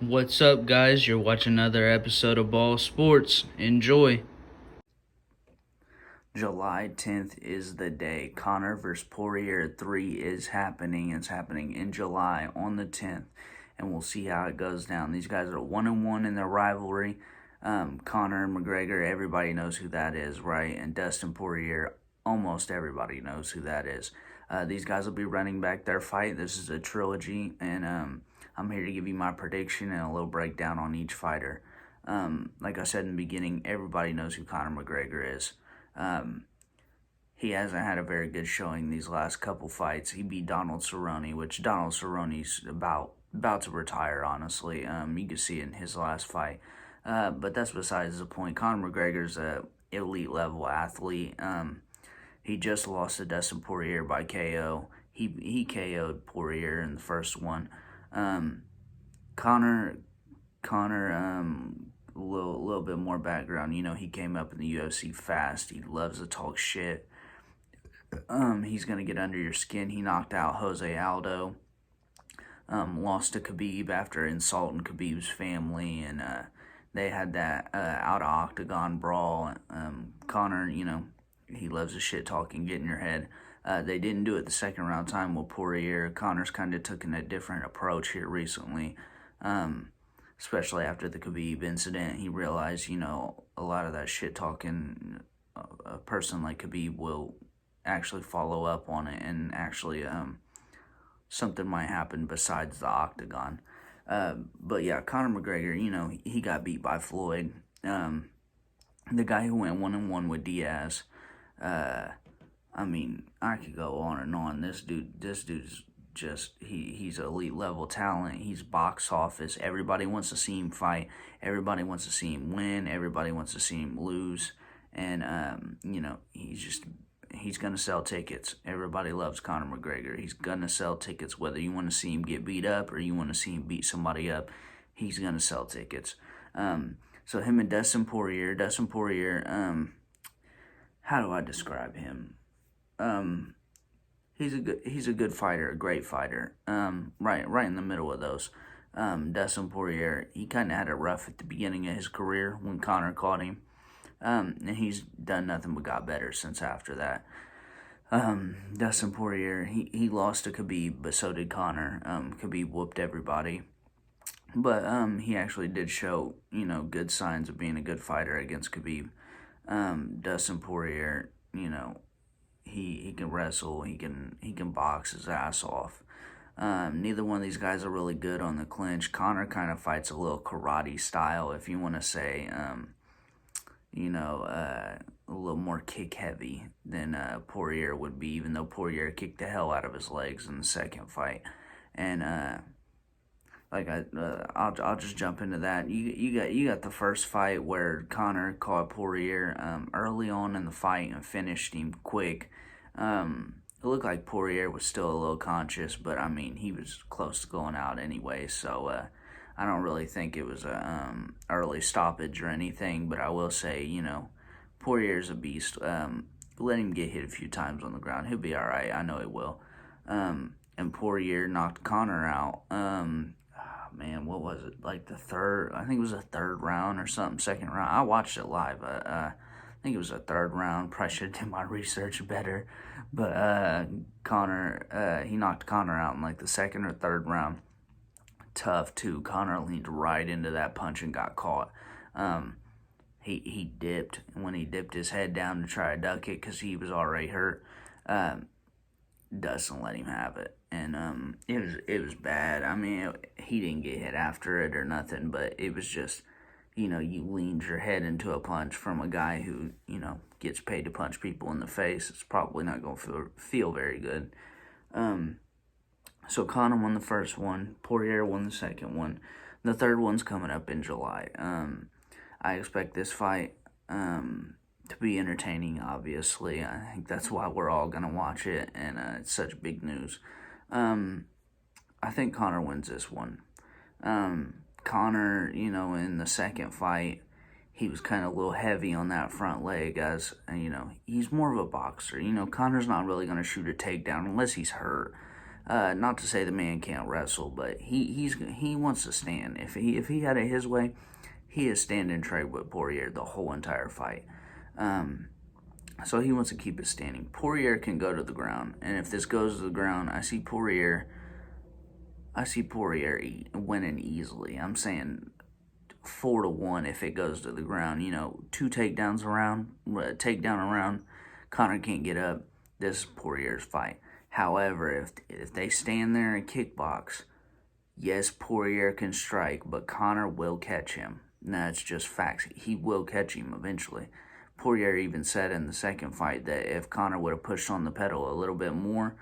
What's up, guys? You're watching another episode of Ball Sports. Enjoy. July 10th is the day. Conor vs. Poirier 3 is happening. It's happening in July on the 10th, and we'll see how it goes down. These guys are 1-1 in their rivalry. Conor and McGregor, everybody knows who that is, right? And Dustin Poirier, almost everybody knows who that is. These guys will be running back their fight. This is a trilogy, and I'm here to give you my prediction and a little breakdown on each fighter. Like I said in the beginning, everybody knows who Conor McGregor is. He hasn't had a very good showing these last couple fights. He beat Donald Cerrone, which Donald Cerrone's about to retire, honestly. You can see it in his last fight. But that's besides the point. Conor McGregor's a elite level athlete. He just lost to Dustin Poirier by KO. He KO'd Poirier in the first one. Conor, a little bit more background. You know, he came up in the UFC fast. He loves to talk shit. He's gonna get under your skin. He knocked out Jose Aldo. Lost to Khabib after insulting Khabib's family, and they had that out of octagon brawl. Conor, you know, he loves the shit talking, get in your head. They didn't do it the second round time with Poirier. Conor's kind of taken a different approach here recently, especially after the Khabib incident. He realized, you know, a lot of that shit talking, a person like Khabib will actually follow up on it, and actually something might happen besides the octagon. But yeah, Conor McGregor, you know, he got beat by Floyd. The guy who went 1-1 with Diaz. I mean, I could go on and on. This dude's just, he's elite level talent. He's box office. Everybody wants to see him fight. Everybody wants to see him win. Everybody wants to see him lose. And, you know, he's going to sell tickets. Everybody loves Conor McGregor. He's going to sell tickets, whether you want to see him get beat up or you want to see him beat somebody up. He's going to sell tickets. So him and Dustin Poirier, how do I describe him? He's a good fighter, a great fighter. Right in the middle of those. Dustin Poirier, he kind of had it rough at the beginning of his career when Conor caught him. And he's done nothing but got better since after that. Dustin Poirier, he lost to Khabib, but so did Conor. Khabib whooped everybody. But he actually did show, you know, good signs of being a good fighter against Khabib. Dustin Poirier, you know, he can wrestle, he can box his ass off. Neither one of these guys are really good on the clinch. Conor kind of fights a little karate style, if you want to say, you know, a little more kick heavy than Poirier would be, even though Poirier kicked the hell out of his legs in the second fight. And I'll just jump into that. You got the first fight where Conor caught Poirier early on in the fight and finished him quick. It looked like Poirier was still a little conscious, but I mean, he was close to going out anyway, so I don't really think it was a early stoppage or anything. But I will say, you know, Poirier's a beast. Let him get hit a few times on the ground. He'll be all right. I know he will. And Poirier knocked Conor out. Man, what was it? Like the third, I think it was a third round or something, second round. I watched it live. I think it was a third round. Probably should have done my research better. But Conor, he knocked Conor out in like the second or third round. Tough too. Conor leaned right into that punch and got caught. He dipped. And when he dipped his head down to try to duck it because he was already hurt, Dustin let him have it, and it was bad. I mean, he didn't get hit after it or nothing, but it was just, you know, you leaned your head into a punch from a guy who, you know, gets paid to punch people in the face. It's probably not going to feel very good. So Conor won the first one. Poirier won the second one. The third one's coming up in July. I expect this fight to be entertaining, obviously. I think that's why we're all going to watch it, and it's such big news. I think Conor wins this one. Conor, you know, in the second fight, he was kind of a little heavy on that front leg, as, you know, he's more of a boxer. You know, Conor's not really going to shoot a takedown unless he's hurt. Not to say the man can't wrestle, but he wants to stand. If he had it his way, he is standing trade with Poirier the whole entire fight. So he wants to keep it standing. Poirier can go to the ground, and if this goes to the ground, I see Poirier winning easily. I'm saying 4-1 if it goes to the ground. 2 takedowns around, takedown around. Conor can't get up. This is Poirier's fight. However, if they stand there and kickbox, yes, Poirier can strike, but Conor will catch him. That's just facts. He will catch him eventually. Poirier even said in the second fight that if Conor would have pushed on the pedal a little bit more,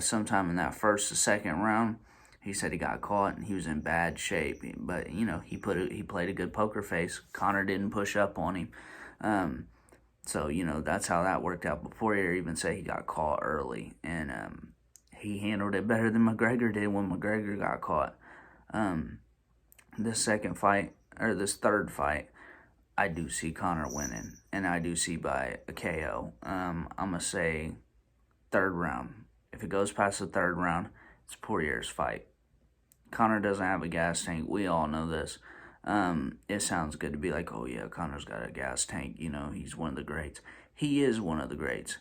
sometime in that first or second round, he said he got caught and he was in bad shape. But he played a good poker face. Conor didn't push up on him. So that's how that worked out. But Poirier even said he got caught early, and he handled it better than McGregor did when McGregor got caught. This third fight, I do see Conor winning, and I do see by a KO. I'm going to say third round. If it goes past the third round, it's Poirier's fight. Conor doesn't have a gas tank. We all know this. It sounds good to be like, oh yeah, Conor's got a gas tank. He's one of the greats. He is one of the greats.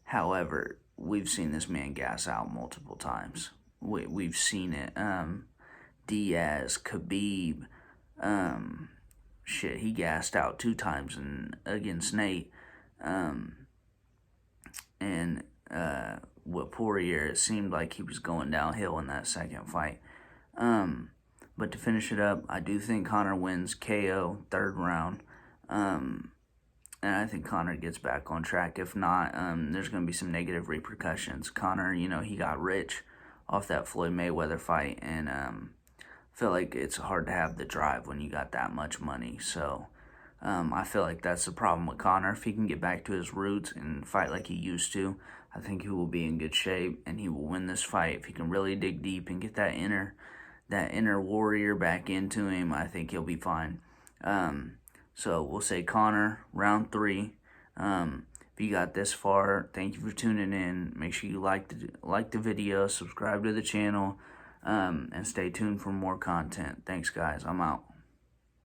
However, we've seen this man gas out multiple times. We've seen it. Diaz, Khabib, he gassed out 2 times against Nate. With Poirier, it seemed like he was going downhill in that second fight. But to finish it up, I do think Conor wins KO, third round. And I think Conor gets back on track. If not, there's going to be some negative repercussions. Conor, he got rich off that Floyd Mayweather fight, and I feel like it's hard to have the drive when you got that much money. So I feel like that's the problem with Conor. If he can get back to his roots and fight like he used to, I think he will be in good shape, and he will win this fight. If he can really dig deep and get that inner warrior back into him, I think he'll be fine. So we'll say Conor, round 3. If you got this far, thank you for tuning in. Make sure you like the video, subscribe to the channel, and stay tuned for more content. Thanks, guys. I'm out.